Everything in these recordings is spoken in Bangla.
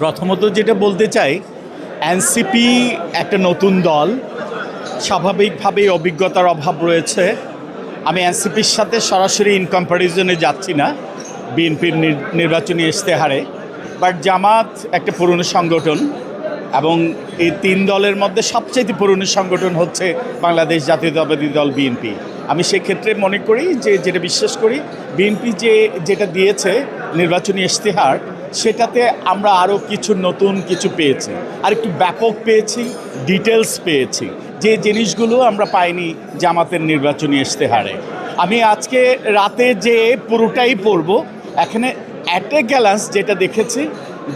প্রথমত যেটা বলতে চাই, এনসিপি একটা নতুন দল, স্বাভাবিকভাবেই অভিজ্ঞতার অভাব রয়েছে। আমি এনসিপির সাথে সরাসরি ইন কম্প্যারিজনে যাচ্ছি না বিএনপির নির্বাচনী ইশতেহারে, বাট জামাত একটা পুরনো সংগঠন এবং এই তিন দলের মধ্যে সবচেয়ে পুরনো সংগঠন হচ্ছে বাংলাদেশ জাতীয়তাবাদী দল বিএনপি। আমি সেক্ষেত্রে মনে করি যে যেটা বিশ্বাস করি, বিএনপি যেটা দিয়েছে নির্বাচনী ইশতেহার, সেটাতে আমরা আরও কিছু নতুন কিছু পেয়েছি, আর একটু ব্যাপক পেয়েছি, ডিটেলস পেয়েছি, যে জিনিসগুলো আমরা পাইনি জামাতের নির্বাচনী ইশতেহারে। আমি আজকে রাতে যে পুরোটাই পড়ব, এখানে অ্যাট এ গ্যালান্স যেটা দেখেছি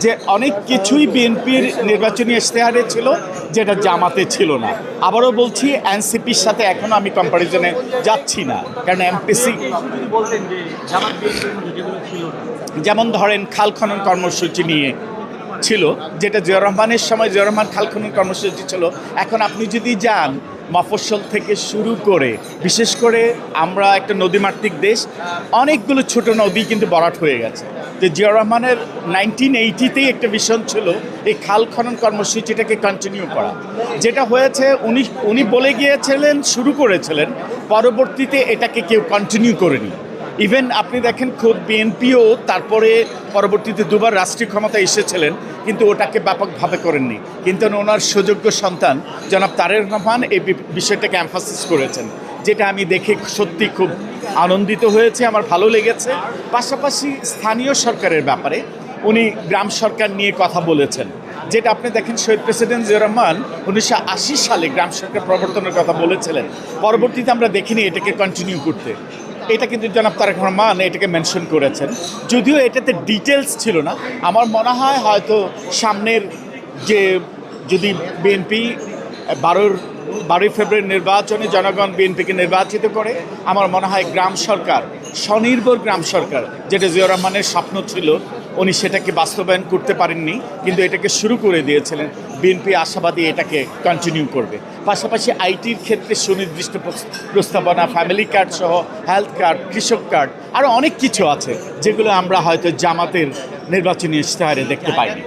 যে অনেক কিছুই বিএনপির নির্বাচনী ইশতেহারে ছিল যেটা জামাতে ছিল না। আবারও বলছি, এনসিপির সাথে এখনও আমি কম্প্যারিজনে যাচ্ছি না, কারণ এমপিসি যেমন ধরেন খাল খনন কর্মসূচি নিয়ে ছিল, যেটা জিয়াউর রহমানের সময় জিয়াউর রহমান খাল খনন কর্মসূচি ছিল। এখন আপনি যদি যান মফস্বল থেকে শুরু করে, বিশেষ করে আমরা একটা নদীমাতৃক দেশ, অনেকগুলো ছোট নদী কিন্তু ভরাট হয়ে গেছে। যে জিয়াউর রহমানের 1980তেই একটা ভিশন ছিল এই খাল খনন কর্মসূচিটাকে কন্টিনিউ করা, যেটা হয়েছে উনি বলে গিয়েছিলেন, শুরু করেছিলেন, পরবর্তীতে এটাকে কেউ কন্টিনিউ করেনি। ইভেন আপনি দেখেন খুব বিএনপিও তারপরে পরবর্তীতে দুবার রাষ্ট্রীয় ক্ষমতায় এসেছিলেন, কিন্তু ওটাকে ব্যাপকভাবে করেননি। কিন্তু ওনার সুযোগ্য সন্তান জনাব তারেক রহমান এই বিষয়টাকে এমফাসিস করেছেন, যেটা আমি দেখে সত্যি খুব আনন্দিত হয়েছে, আমার ভালো লেগেছে। পাশাপাশি স্থানীয় সরকারের ব্যাপারে উনি গ্রাম সরকার নিয়ে কথা বলেছেন, যেটা আপনি দেখেন শহীদ প্রেসিডেন্ট জিয়াউর রহমান 1980 সালে গ্রাম সরকার প্রবর্তনের কথা বলেছিলেন। পরবর্তীতে আমরা দেখিনি এটাকে কন্টিনিউ করতে। এটা কিন্তু জনাব তারেক রহমান এটাকে মেনশন করেছেন, যদিও এটাতে ডিটেলস ছিল না। আমার মনে হয় হয়তো সামনের যে যদি বিএনপি 12ই ফেব্রুয়ারি নির্বাচনে জনগণ বিএনপিকে নির্বাচিত করে, আমার মনে হয় গ্রাম সরকার, স্বনির্ভর গ্রাম সরকার, যেটা জিয়াউর রহমানের স্বপ্ন ছিল, উনি সেটাকে বাস্তবায়ন করতে পারেননি, কিন্তু এটাকে শুরু করে দিয়েছিলেন। বিএনপি আশাবাদী এটাকে কন্টিনিউ করবে। পাশাপাশি আইটির ক্ষেত্রে সুনির্দিষ্ট প্রস্তাবনা, ফ্যামিলি কার্ড সহ হেলথ কার্ড, কৃষক কার্ড, আরও অনেক কিছু আছে যেগুলো আমরা হয়তো জামাতের নির্বাচনী ইশতেহারে দেখতে পাইনি।